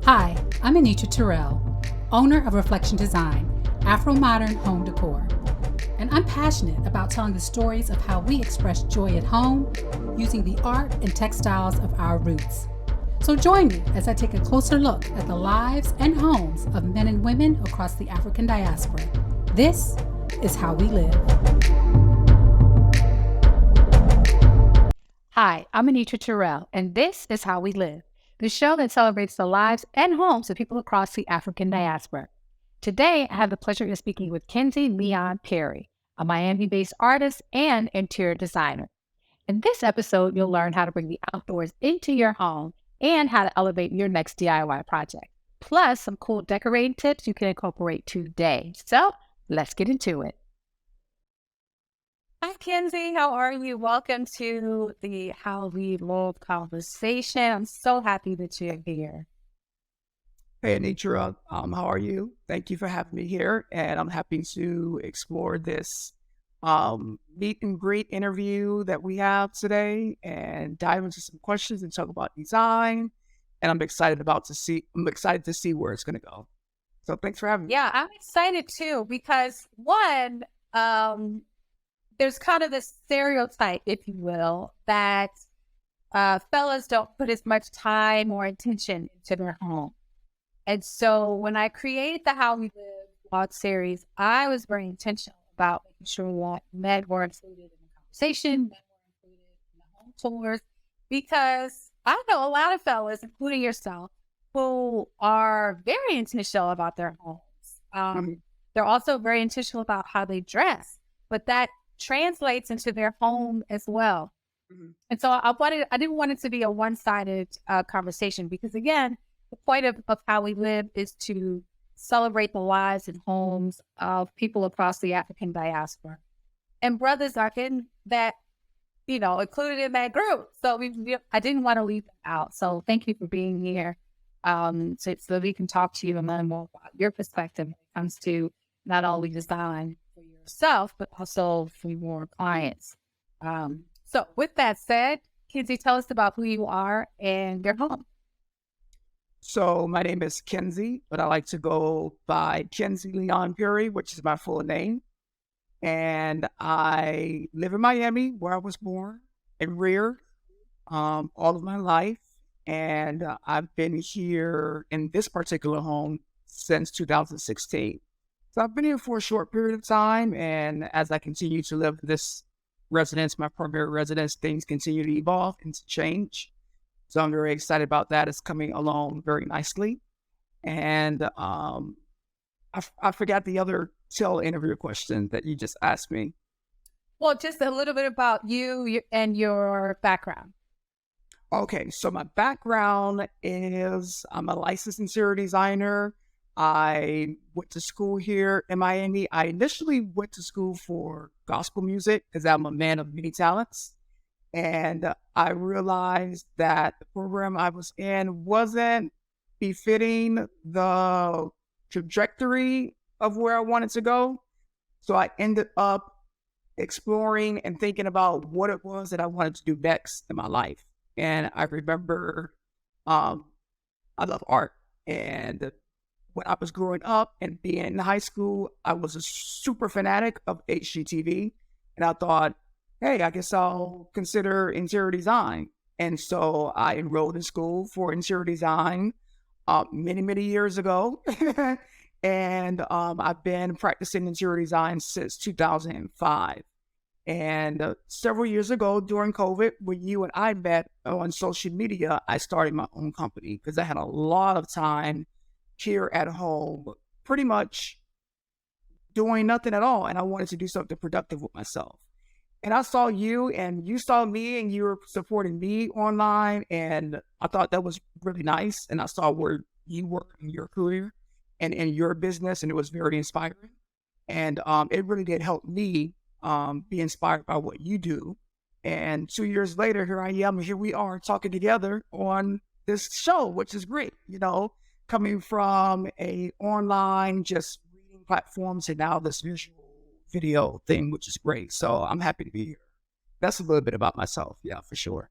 Hi, I'm Anitra Terrell, owner of Reflektion Design, Afro-modern home decor. And I'm passionate about telling the stories of how we express joy at home using the art and textiles of our roots. So join me as I take a closer look at the lives and homes of men and women across the African diaspora. This is how we live. Hi, I'm Anitra Terrell, and this is How We Live, the show that celebrates the lives and homes of people across the African diaspora. Today, I have the pleasure of speaking with Kenzie Leon Perry, a Miami-based artist and interior designer. In this episode, you'll learn how to bring the outdoors into your home and how to elevate your next DIY project, plus some cool decorating tips you can incorporate today. So let's get into it. Hi, Kenzie. How are you? Welcome to the How We Live conversation. I'm so happy that you're here. Hey, Anitra. How are you? Thank you for having me here. And I'm happy to explore this meet and greet interview that we have today and dive into some questions and talk about design. And I'm excited to see where it's going to go. So thanks for having me. Yeah, I'm excited too, because one, there's kind of this stereotype, if you will, that fellas don't put as much time or attention into their home. And so when I created the How We Live blog series, I was very intentional about making sure that men were included in the conversation, men were included in the home tours, because I know a lot of fellas, including yourself, who are very intentional about their homes. They're also very intentional about how they dress, but that translates into their home as well. Mm-hmm. And so I didn't want it to be a one-sided conversation, because again, the point of How We Live is to celebrate the lives and homes of people across the African diaspora. And brothers are in that, included in that group. So I didn't want to leave them out. So thank you for being here, so we can talk to you and learn more about your perspective when it comes to not only design for yourself, but also for your clients. So with that said, Kenzie, tell us about who you are and your home. So my name is Kenzie, but I like to go by Kenzie Leon Perry, which is my full name. And I live in Miami, where I was born and reared all of my life. And I've been here in this particular home since 2016. So I've been here for a short period of time. And as I continue to live in this residence, my primary residence, things continue to evolve and to change. So I'm very excited about that. It's coming along very nicely. And I forgot the other tail interview question that you just asked me. Well, just a little bit about you and your background. Okay, so my background is I'm a licensed interior designer. I went to school here in Miami. I initially went to school for gospel music because I'm a man of many talents. And I realized that the program I was in wasn't befitting the trajectory of where I wanted to go. So I ended up exploring and thinking about what it was that I wanted to do next in my life. And I remember I love art. And when I was growing up and being in high school, I was a super fanatic of HGTV. And I thought, hey, I guess I'll consider interior design. And so I enrolled in school for interior design many, many years ago. And I've been practicing interior design since 2005. And several years ago during COVID, when you and I met on social media, I started my own company because I had a lot of time here at home, pretty much doing nothing at all. And I wanted to do something productive with myself. And I saw you and you saw me and you were supporting me online. And I thought that was really nice. And I saw where you were in your career and in your business. And it was very inspiring. And it really did help me be inspired by what you do. And 2 years later, here I am. Here we are talking together on this show, which is great. Coming from a online, just reading platform to now this visual video thing, which is great. So I'm happy to be here. That's a little bit about myself. Yeah, for sure.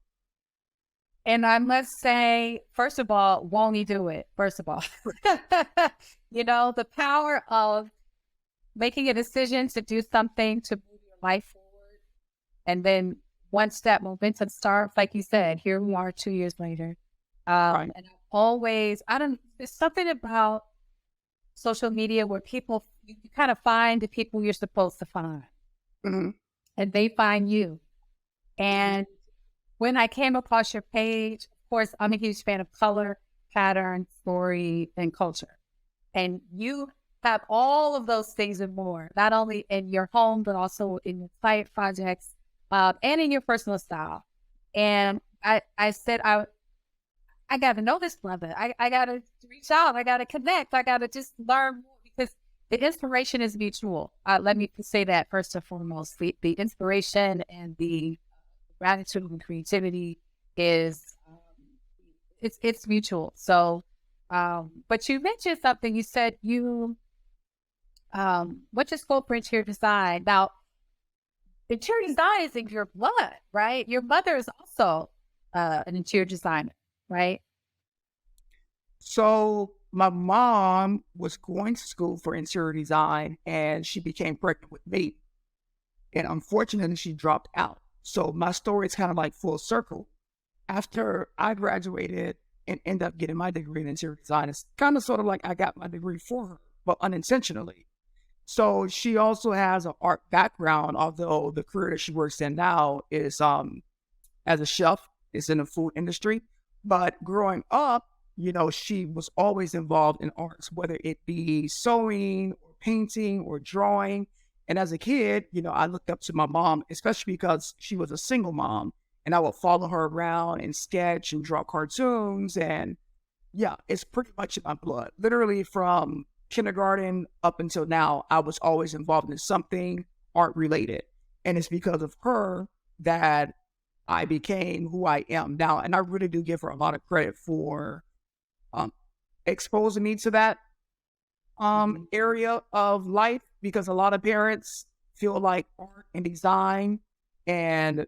And I must say, first of all, won't he do it? First of all, the power of making a decision to do something to move your life forward. And then once that momentum starts, like you said, here we are 2 years later. Right. And there's something about social media where you kind of find the people you're supposed to find, Mm-hmm. and they find you. And when I came across your page, of course, I'm a huge fan of color, pattern, story, and culture. And you have all of those things and more, not only in your home, but also in your site projects, and in your personal style. And I said, I got to know this brother. I got to reach out. I got to connect. I got to just learn more, because the inspiration is mutual. Let me say that first and foremost. The inspiration and the gratitude and creativity is, it's mutual. So, but you mentioned something. You said you went to school for interior design. Now, interior design is in your blood, right? Your mother is also an interior designer, right? So my mom was going to school for interior design, and she became pregnant with me. And unfortunately, she dropped out. So my story is kind of like full circle. After I graduated and ended up getting my degree in interior design, it's kind of sort of like I got my degree for her, but unintentionally. So she also has an art background, although the career that she works in now is as a chef, is in the food industry. But growing up, she was always involved in arts, whether it be sewing or painting or drawing. And as a kid, I looked up to my mom, especially because she was a single mom, and I would follow her around and sketch and draw cartoons. And yeah, it's pretty much in my blood. Literally from kindergarten up until now, I was always involved in something art related. And it's because of her that I became who I am now. And I really do give her a lot of credit for exposing me to that area of life, because a lot of parents feel like art and design and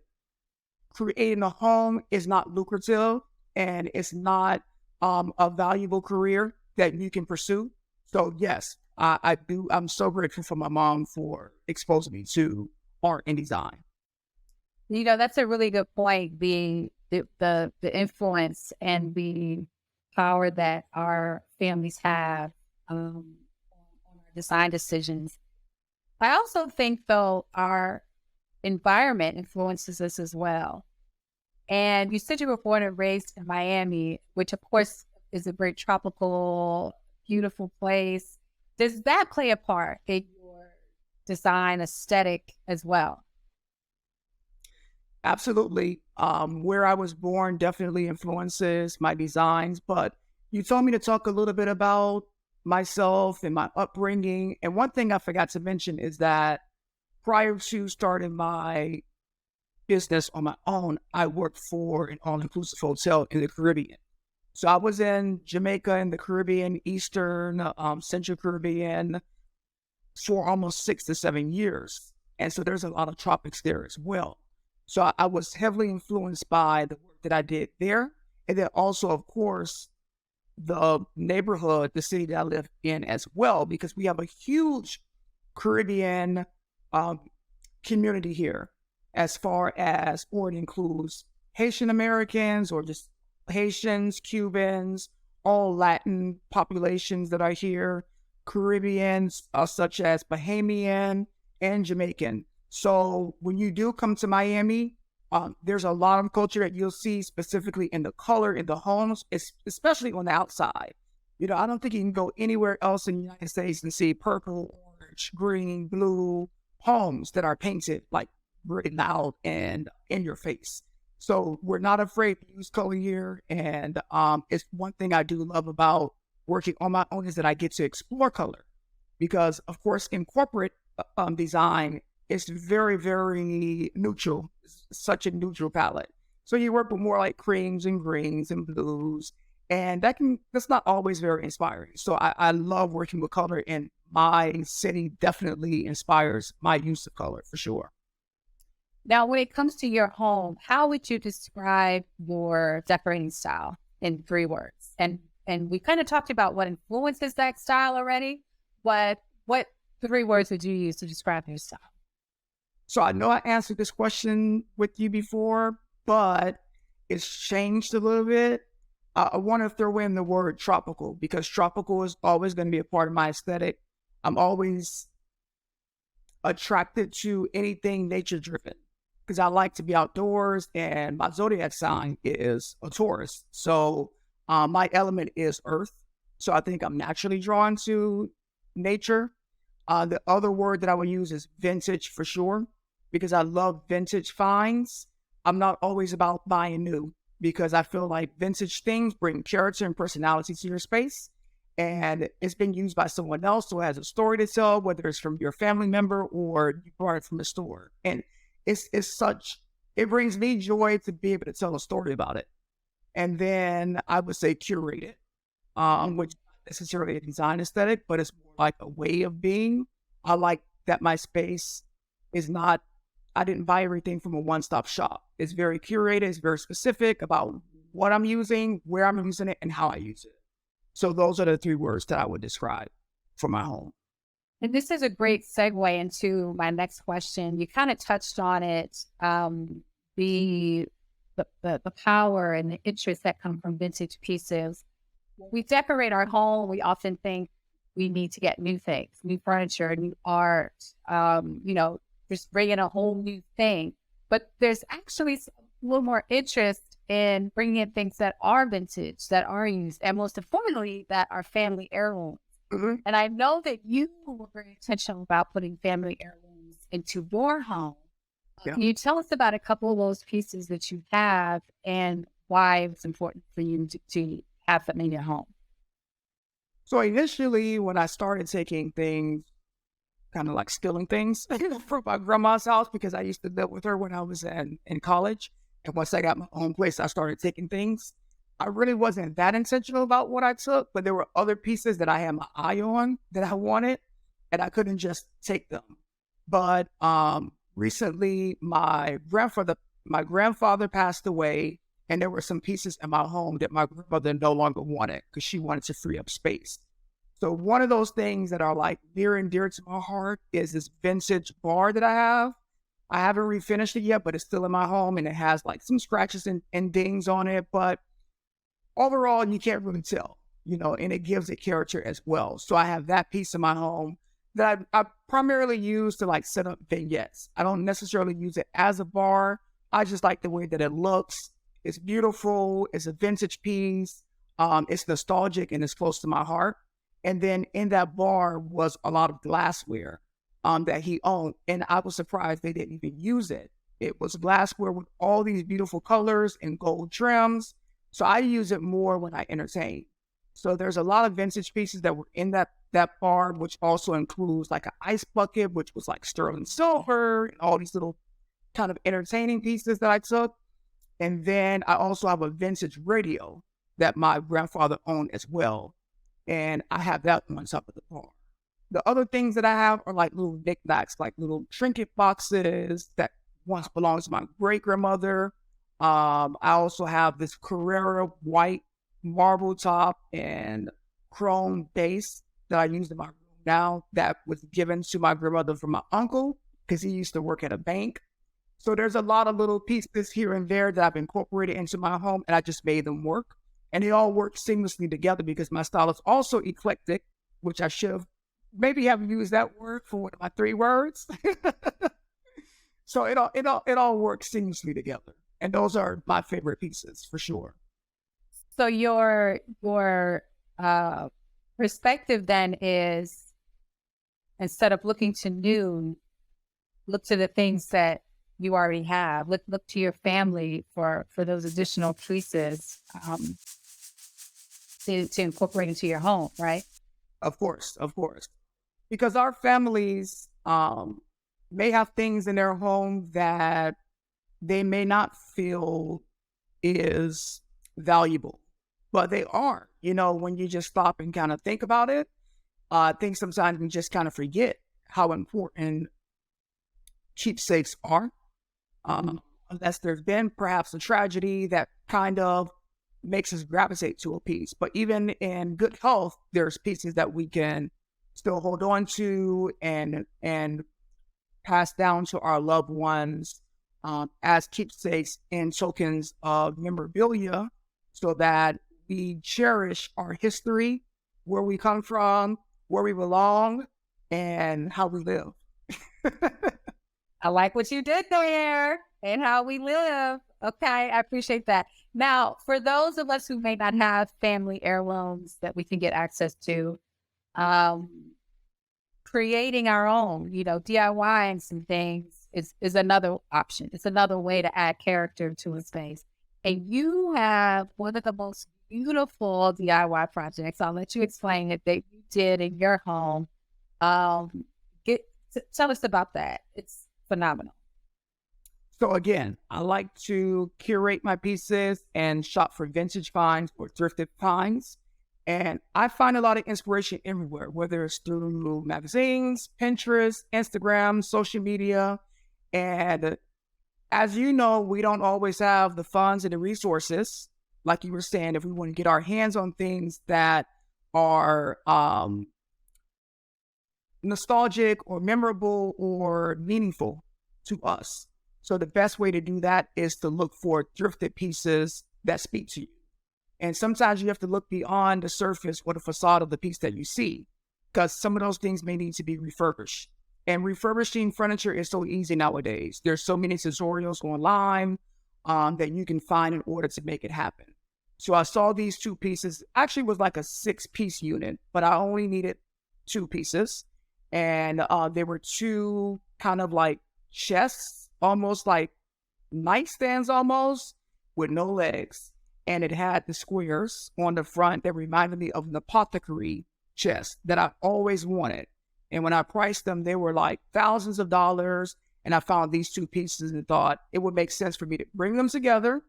creating a home is not lucrative, and it's not a valuable career that you can pursue. So yes, I do. I'm so grateful for my mom for exposing me to art and design. That's a really good point. The influence and the power that our families have on our design decisions. I also think, though, our environment influences us as well. And you said you were born and raised in Miami, which of course is a very tropical, beautiful place. Does that play a part in your design aesthetic as well? Absolutely. Where I was born definitely influences my designs, but you told me to talk a little bit about myself and my upbringing. And one thing I forgot to mention is that prior to starting my business on my own, I worked for an all-inclusive hotel in the Caribbean. So I was in Jamaica, in the Caribbean, Eastern, Central Caribbean for almost 6 to 7 years. And so there's a lot of tropics there as well. So I was heavily influenced by the work that I did there. And then also, of course, the neighborhood, the city that I live in as well, because we have a huge Caribbean community here, as far as, or it includes Haitian Americans or just Haitians, Cubans, all Latin populations that are here, Caribbeans, such as Bahamian and Jamaican. So when you do come to Miami, there's a lot of culture that you'll see specifically in the color in the homes, especially on the outside. I don't think you can go anywhere else in the United States and see purple, orange, green, blue homes that are painted like very loud and in your face. So we're not afraid to use color here. And it's one thing I do love about working on my own is that I get to explore color, because of course in corporate design, it's very, very neutral. It's such a neutral palette. So you work with more like creams and greens and blues, and that's not always very inspiring. So I love working with color, and my city definitely inspires my use of color for sure. Now, when it comes to your home, how would you describe your decorating style in 3 words? And we kind of talked about what influences that style already. What 3 words would you use to describe your style? So I know I answered this question with you before, but it's changed a little bit. I want to throw in the word tropical because tropical is always going to be a part of my aesthetic. I'm always attracted to anything nature driven because I like to be outdoors, and my zodiac sign is a Taurus. So my element is earth. So I think I'm naturally drawn to nature. The other word that I would use is vintage for sure, because I love vintage finds. I'm not always about buying new because I feel like vintage things bring character and personality to your space. And it's been used by someone else who has a story to tell, whether it's from your family member or you bought it from the store. And it brings me joy to be able to tell a story about it. And then I would say curated, which is not necessarily a design aesthetic, but it's more like a way of being. I like that my space is not, I didn't buy everything from a one-stop shop. It's very curated. It's very specific about what I'm using, where I'm using it, and how I use it. So those are the 3 words that I would describe for my home. And this is a great segue into my next question. You kind of touched on it, the power and the interest that come from vintage pieces. When we decorate our home, we often think we need to get new things, new furniture, new art, just bring in a whole new thing. But there's actually a little more interest in bringing in things that are vintage, that are used, and most importantly, that are family heirlooms. Mm-hmm. And I know that you were very intentional about putting family heirlooms into your home. Yeah. Can you tell us about a couple of those pieces that you have and why it's important for you to have them in your home? So initially, when I started taking things, kind of like stealing things from my grandma's house, because I used to live with her when I was in college. And once I got my own place, I started taking things. I really wasn't that intentional about what I took, but there were other pieces that I had my eye on that I wanted, and I couldn't just take them. But recently, my grandfather passed away, and there were some pieces in my home that my grandmother no longer wanted because she wanted to free up space. So one of those things that are like near and dear to my heart is this vintage bar that I have. I haven't refinished it yet, but it's still in my home, and it has like some scratches and dings on it. But overall, you can't really tell, and it gives it character as well. So I have that piece in my home that I primarily use to like set up vignettes. I don't necessarily use it as a bar. I just like the way that it looks. It's beautiful. It's a vintage piece. It's nostalgic and it's close to my heart. And then in that bar was a lot of glassware that he owned. And I was surprised they didn't even use it. It was glassware with all these beautiful colors and gold trims. So I use it more when I entertain. So there's a lot of vintage pieces that were in that bar, which also includes like an ice bucket, which was like sterling silver, and all these little kind of entertaining pieces that I took. And then I also have a vintage radio that my grandfather owned as well. And I have that on top of the bar. The other things that I have are like little knickknacks, like little trinket boxes that once belonged to my great grandmother. I also have this Carrera white marble top and chrome base that I use in my room now that was given to my grandmother from my uncle because he used to work at a bank. So there's a lot of little pieces here and there that I've incorporated into my home, and I just made them work. And they all work seamlessly together because my style is also eclectic, which I should have maybe haven't used that word for one of my 3 words. So it all works seamlessly together. And those are my favorite pieces for sure. So your perspective then is, instead of looking to new, look to the things that you already have. Look to your family for those additional pieces to incorporate into your home, right? Of course. Because our families may have things in their home that they may not feel is valuable, but they are. When you just stop and kind of think about it, I think sometimes we just kind of forget how important keepsakes are. unless there's been perhaps a tragedy that kind of makes us gravitate to a piece. But even in good health, there's pieces that we can still hold on to and pass down to our loved ones as keepsakes and tokens of memorabilia, so that we cherish our history, where we come from, where we belong, and how we live. I like what you did there, and how we live. Okay, I appreciate that. Now, for those of us who may not have family heirlooms that we can get access to, creating our own, DIYing some things is another option. It's another way to add character to a space. And you have one of the most beautiful DIY projects. I'll let you explain it, that you did in your home. Tell us about that. It's phenomenal. So again, I like to curate my pieces and shop for vintage finds or thrifted finds. And I find a lot of inspiration everywhere, whether it's through magazines, Pinterest, Instagram, social media. And as you know, we don't always have the funds and the resources, like you were saying, if we want to get our hands on things that are nostalgic or memorable or meaningful to us. So the best way to do that is to look for thrifted pieces that speak to you. And sometimes you have to look beyond the surface or the facade of the piece that you see, because some of those things may need to be refurbished. And refurbishing furniture is so easy nowadays. There's so many tutorials online that you can find in order to make it happen. So I saw these two pieces. Actually, it was like a 6-piece unit, but I only needed 2 pieces. And they were 2 kind of like chests, almost like nightstands almost, with no legs. And it had the squares on the front that reminded me of an apothecary chest that I always wanted. And when I priced them, they were like thousands of dollars. And I found these 2 pieces and thought it would make sense for me to bring them together.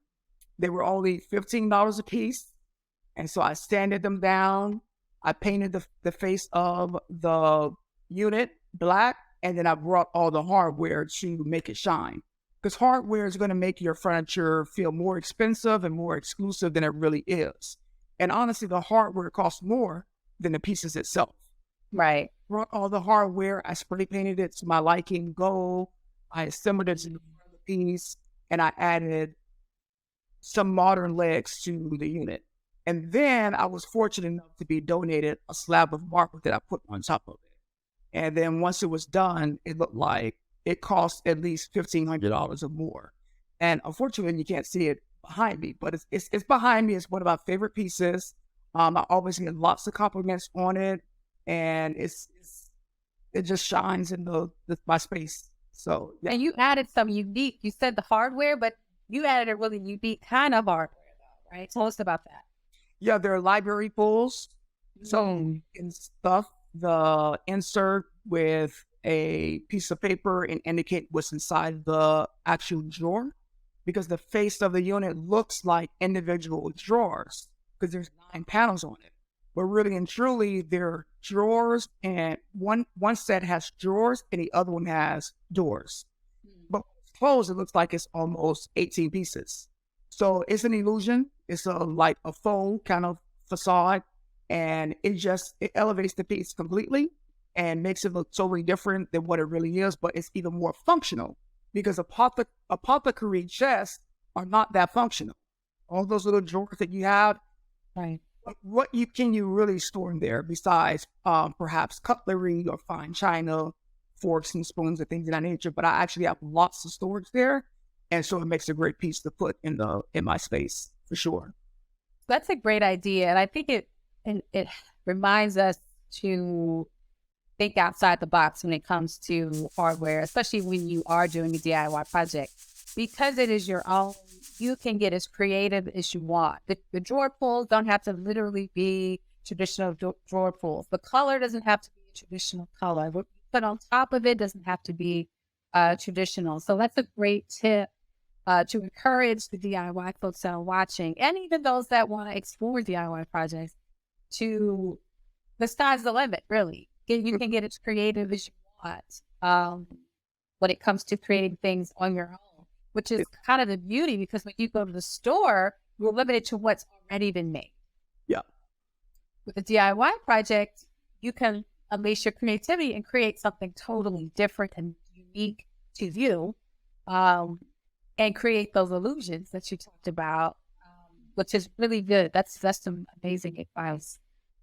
They were only $15 a piece. And so I sanded them down. I painted the face of the unit black. And then I brought all the hardware to make it shine. Because hardware is going to make your furniture feel more expensive and more exclusive than it really is. And honestly, the hardware costs more than the pieces itself. Right. Brought all the hardware. I spray painted it to my liking gold. I assembled it to the front of the piece. And I added some modern legs to the unit. And then I was fortunate enough to be donated a slab of marble that I put on top of it. And then once it was done, it looked like it cost at least $1,500 or more. And unfortunately, you can't see it behind me, but it's behind me. It's one of my favorite pieces. I always get lots of compliments on it, and it just shines in my space. So yeah. And you added some unique, you said the hardware, but you added a really unique kind of hardware though, right? Tell us about that. Yeah, there are library pulls. So you can stuff the insert with a piece of paper and indicate what's inside the actual drawer, because the face of the unit looks like individual drawers because there's 9 panels on it. But really and truly, they're drawers, and one set has drawers and the other one has doors. But when it's closed, it looks like it's almost 18 pieces. So it's an illusion. It's like a faux kind of facade, and it elevates the piece completely and makes it look totally different than what it really is, but it's even more functional because apothecary chests are not that functional. All those little drawers that you have, right? What can you really store in there besides perhaps cutlery or fine china, forks and spoons and things of that nature? But I actually have lots of storage there, and so it makes a great piece to put in my space for sure. That's a great idea, and I think it reminds us to think outside the box when it comes to hardware, especially when you are doing a DIY project. Because it is your own, you can get as creative as you want. The drawer pulls don't have to literally be traditional drawer pulls. The color doesn't have to be a traditional color. What you put on top of it doesn't have to be traditional. So that's a great tip to encourage the DIY folks that are watching, and even those that want to explore DIY projects, to the sky's the limit, really. You can get as creative as you want when it comes to creating things on your own. which is kind of the beauty, because when you go to the store, you're limited to what's already been made. Yeah. With a DIY project, you can unleash your creativity and create something totally different and unique to you, and create those illusions that you talked about, which is really good. That's some amazing advice.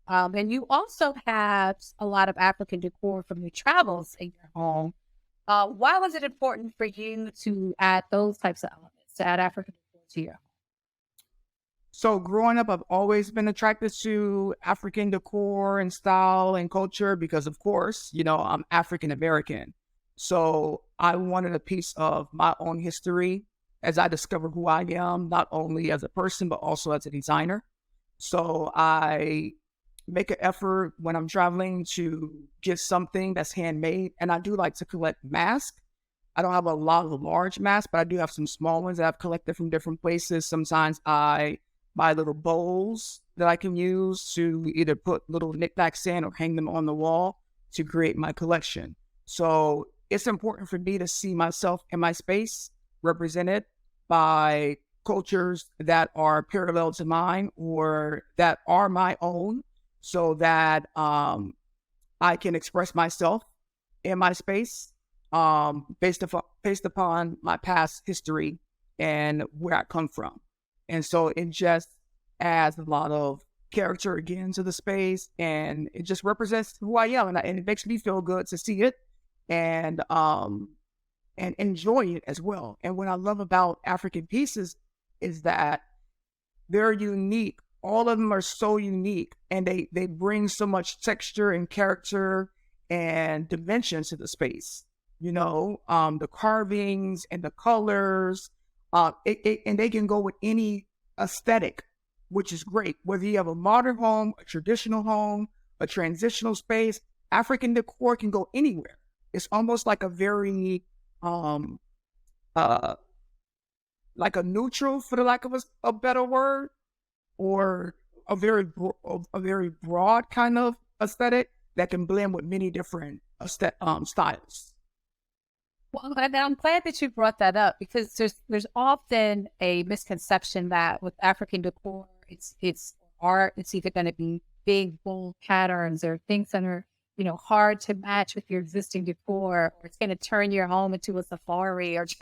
And you also have a lot of African decor from your travels in your home. Why was it important for you to add those types of elements, to add African decor to your home? So growing up, I've always been attracted to African decor and style and culture because, of course, I'm African American. So I wanted a piece of my own history as I discover who I am, not only as a person, but also as a designer. So I make an effort when I'm traveling to get something that's handmade. And I do like to collect masks. I don't have a lot of large masks, but I do have some small ones that I've collected from different places. Sometimes I buy little bowls that I can use to either put little knickknacks in or hang them on the wall to create my collection. So it's important for me to see myself in my space represented by cultures that are parallel to mine or that are my own, so that I can express myself in my space based upon my past history and where I come from. And so it just adds a lot of character again to the space, and it just represents who I am, and it makes me feel good to see it and enjoy it as well. And what I love about African pieces is that they're unique. All of them are so unique, and they bring so much texture and character and dimension to the space. The carvings and the colors, and they can go with any aesthetic, which is great. Whether you have a modern home, a traditional home, a transitional space, African decor can go anywhere. It's almost like a very like a neutral, for the lack of a better word, or a very broad kind of aesthetic that can blend with many different styles. Well, and I'm glad that you brought that up, because there's often a misconception that with African decor, it's art. It's either going to be big, bold patterns or things that are hard to match with your existing decor, or it's going to turn your home into a safari, or just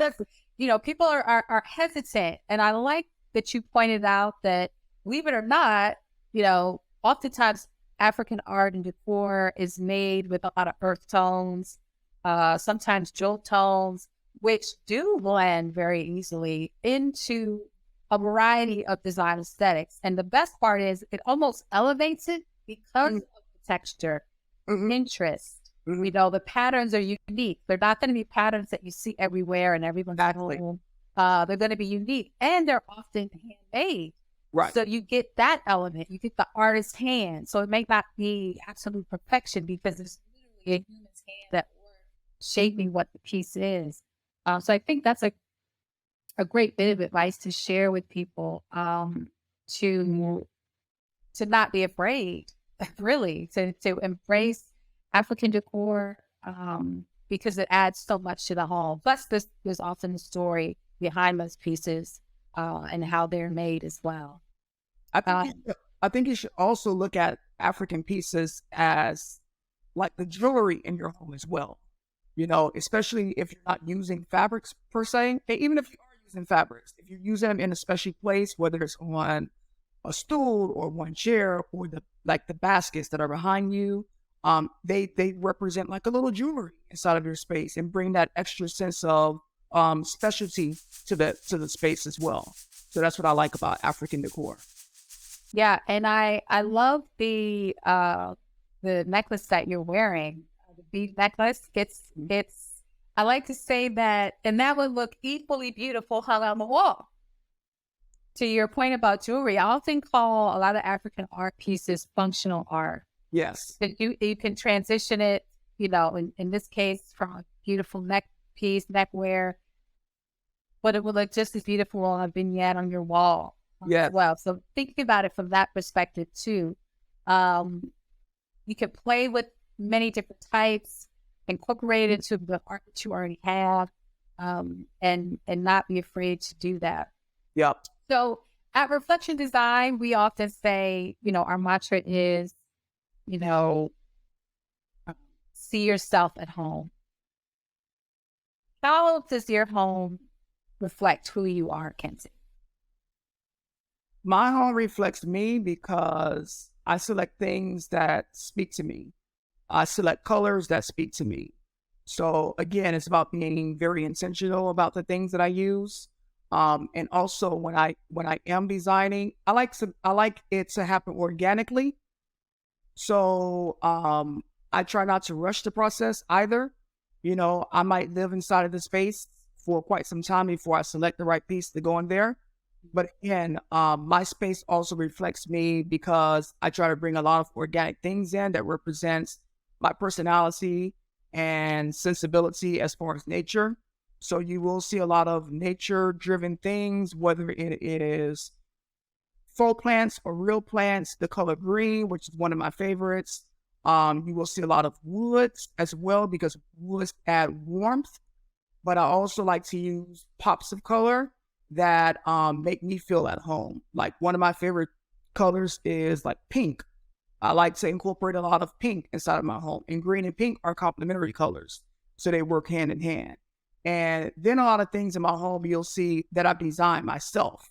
people are hesitant. And I like that you pointed out that, believe it or not, oftentimes African art and decor is made with a lot of earth tones, sometimes jewel tones, which do blend very easily into a variety of design aesthetics. And the best part is it almost elevates it because of the texture, interest. The patterns are unique. They're not going to be patterns that you see everywhere and everyone's home. They're going to be unique, and they're often handmade. Right. So you get that element. You get the artist's hand. So it may not be absolute perfection, because it's literally a human's hand that shaping what the piece is. So I think that's a great bit of advice to share with people, to not be afraid, really, to embrace African decor, because it adds so much to the home. Plus, there's often a story behind those pieces, and how they're made as well. I think you should also look at African pieces as like the jewelry in your home as well. Especially if you're not using fabrics per se, and even if you are using fabrics, if you use them in a special place, whether it's on a stool or one chair, or the baskets that are behind you, they represent like a little jewelry inside of your space and bring that extra sense of specialty to the space as well. So that's what I like about African decor. Yeah, and I love the necklace that you're wearing. The bead necklace. I like to say that, and that would look equally beautiful hung on the wall. To your point about jewelry, I often call a lot of African art pieces functional art. Yes. You can transition it, in this case, from a beautiful neck piece, neckwear, but it would look just as beautiful on a vignette on your wall as well. So thinking about it from that perspective too. You can play with many different types, incorporate it into the art that you already have. and not be afraid to do that. Yep. So at Reflektion Design, we often say, our mantra is, see yourself at home. How does your home reflect who you are, Kenzie? My home reflects me because I select things that speak to me. I select colors that speak to me. So again, it's about being very intentional about the things that I use. And also when I am designing, I like it to happen organically. So I try not to rush the process either. I might live inside of the space for quite some time before I select the right piece to go in there. But again, my space also reflects me because I try to bring a lot of organic things in that represents my personality and sensibility as far as nature. So you will see a lot of nature-driven things, whether it is faux plants or real plants, the color green, which is one of my favorites. You will see a lot of woods as well because woods add warmth. But I also like to use pops of color that make me feel at home. Like one of my favorite colors is like pink. I like to incorporate a lot of pink inside of my home. And green and pink are complementary colors. So they work hand in hand. And then a lot of things in my home you'll see that I've designed myself.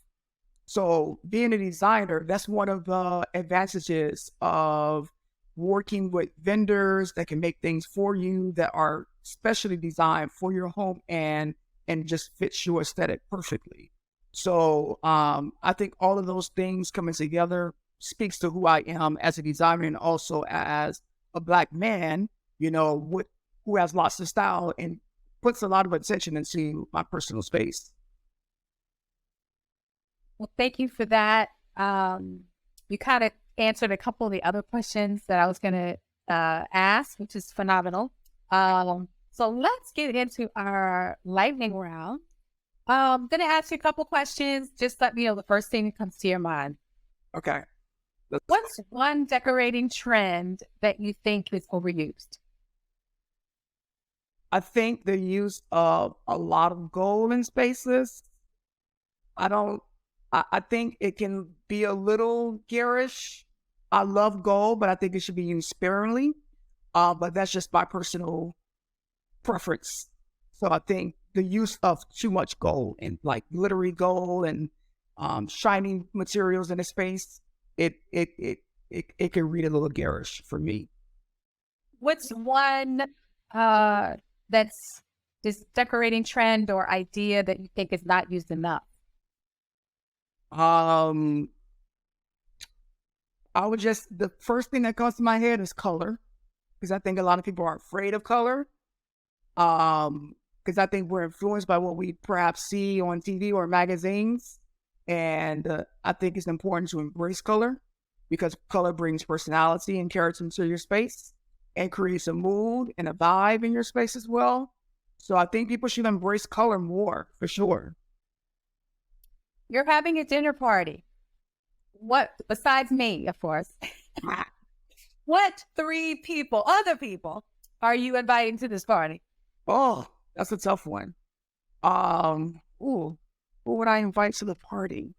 So being a designer, that's one of the advantages of working with vendors that can make things for you that are specially designed for your home and just fits your aesthetic perfectly. So I think all of those things coming together speaks to who I am as a designer and also as a Black man, who has lots of style and puts a lot of attention into my personal space. Well, thank you for that. You kind of answered a couple of the other questions that I was going to ask, which is phenomenal. So let's get into our lightning round. I'm going to ask you a couple questions. Just let me know the first thing that comes to your mind. Okay. What's one decorating trend that you think is overused? I think the use of a lot of gold in spaces. I think it can be a little garish. I love gold, but I think it should be used sparingly. But that's just my personal preference. So I think the use of too much gold and like glittery gold and shiny materials in a space, it can read a little garish for me. What's one that's this decorating trend or idea that you think is not used enough? The first thing that comes to my head is color, because I think a lot of people are afraid of color. Because I think we're influenced by what we perhaps see on TV or magazines. And I think it's important to embrace color because color brings personality and character into your space and creates a mood and a vibe in your space as well. So I think people should embrace color more, for sure. You're having a dinner party. What, besides me, of course, what other people are you inviting to this party? Oh, that's a tough one. Who would I invite to the party?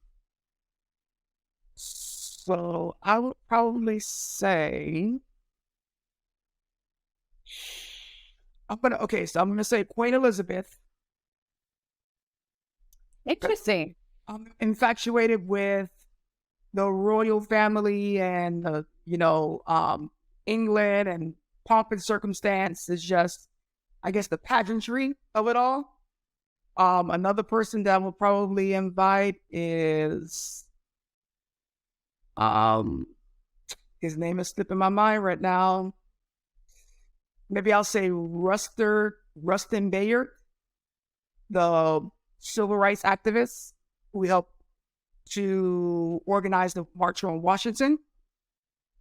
So I would probably say, I'm gonna say Queen Elizabeth. Interesting. I'm infatuated with the royal family and England and pomp and circumstance is just, I guess, the pageantry of it all. Another person that I will probably invite is, his name is slipping my mind right now. Maybe I'll say Rustin Bayard, the civil rights activist who helped to organize the March on Washington.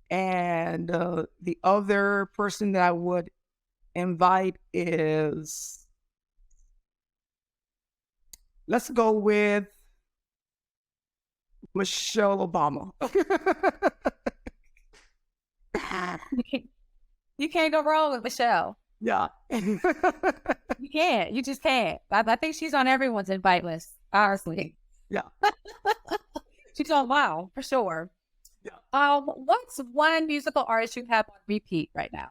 And the other person that I would invite is, let's go with Michelle Obama. You can't go wrong with Michelle. Yeah. You can't. You just can't. I think she's on everyone's invite list, honestly. Yeah. She's on wow, for sure. Yeah. What's one musical artist you have on repeat right now?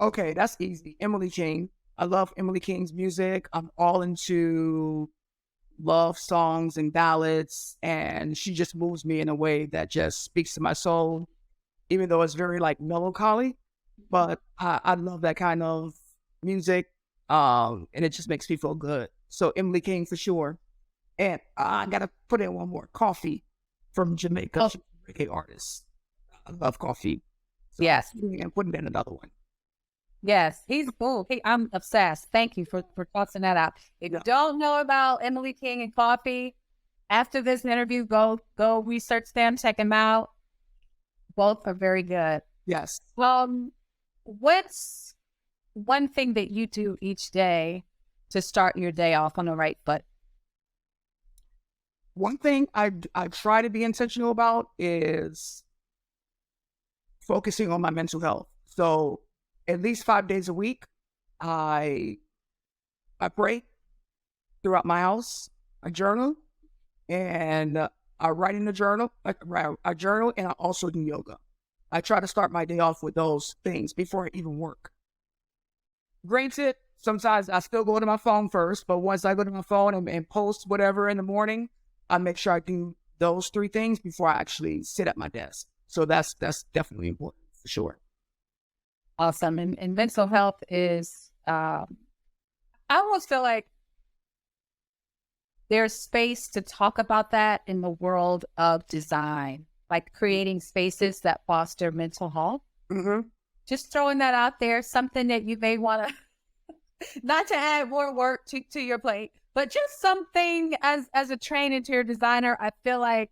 Okay, that's easy. Emily King. I love Emily King's music. I'm all into love songs and ballads, and she just moves me in a way that just speaks to my soul, even though it's very like melancholy. But I love that kind of music, and it just makes me feel good. So Emily King for sure. And I gotta put in one more. Coffee from Jamaica. Oh. She's a reggae artist. I love Coffee. So Yes. I'm putting in another one. Yes, he's cool. I'm obsessed. Thank you for tossing that out. If you don't know about Emily King and Coffee, after this interview, go research them, check them out. Both are very good. Yes. What's one thing that you do each day to start your day off on the right foot? One thing I try to be intentional about is focusing on my mental health. So at least 5 days a week, I pray throughout my house. I journal, and I write in the journal. I journal, and I also do yoga. I try to start my day off with those things before I even work. Granted, sometimes I still go to my phone first, but once I go to my phone and post whatever in the morning, I make sure I do those 3 things before I actually sit at my desk. So that's definitely important for sure. Awesome. And mental health is, I almost feel like there's space to talk about that in the world of design, like creating spaces that foster mental health. Mm-hmm. Just throwing that out there, something that you may want to, not to add more work to your plate, but just something as a trained interior designer, I feel like,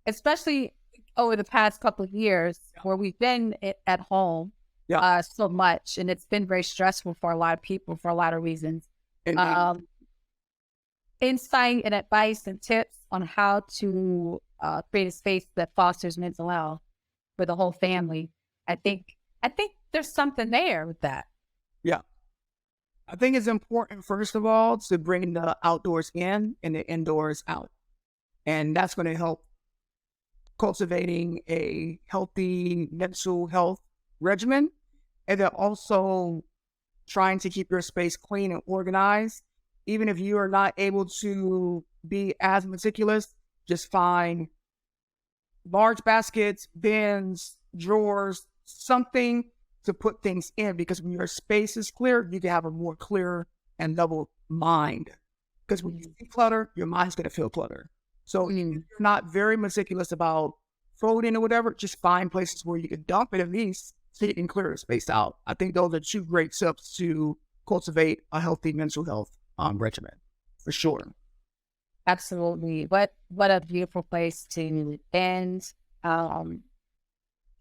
especially over the past couple of years where we've been at home so much, and it's been very stressful for a lot of people for a lot of reasons. Insight and advice and tips on how to create a space that fosters mental health for the whole family. I think there's something there with that. Yeah. I think it's important, first of all, to bring the outdoors in and the indoors out. And that's going to help cultivating a healthy mental health regimen. And then also trying to keep your space clean and organized. Even if you are not able to be as meticulous, just find large baskets, bins, drawers, something to put things in, because when your space is clear, you can have a more clear and level mind. Because when you see clutter, your mind's going to feel clutter. So if you're not very meticulous about folding or whatever, just find places where you can dump it at least so you can clear the space out. I think those are 2 great tips to cultivate a healthy mental health regimen, for sure. Absolutely. What a beautiful place to end.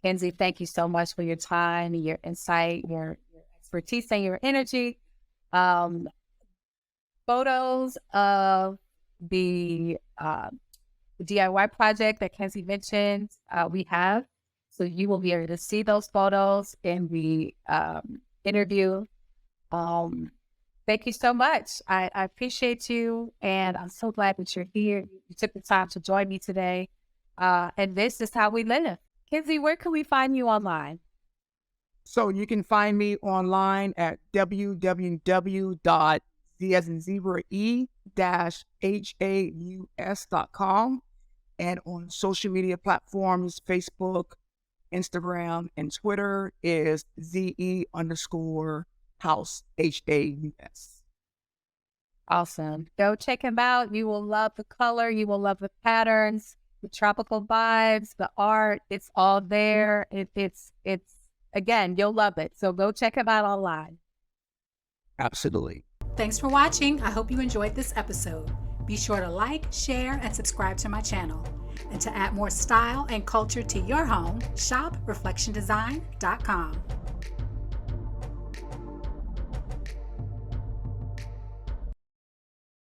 Kenzie, thank you so much for your time, your insight, your expertise, and your energy. Photos of the DIY project that Kenzie mentioned, we have. So you will be able to see those photos in the interview. Thank you so much. I appreciate you, and I'm so glad that you're here. You took the time to join me today. And this is how we live. Kenzie, where can we find you online? So you can find me online at www.zebrae-haus.com, and on social media platforms, Facebook, Instagram, and Twitter is ZE_house, HAUS. Awesome. Go check him out. You will love the color. You will love the patterns, the tropical vibes, the art. It's all there. It's again, you'll love it. So go check him out online. Absolutely. Thanks for watching. I hope you enjoyed this episode. Be sure to like, share, and subscribe to my channel. And to add more style and culture to your home, shop reflectiondesign.com.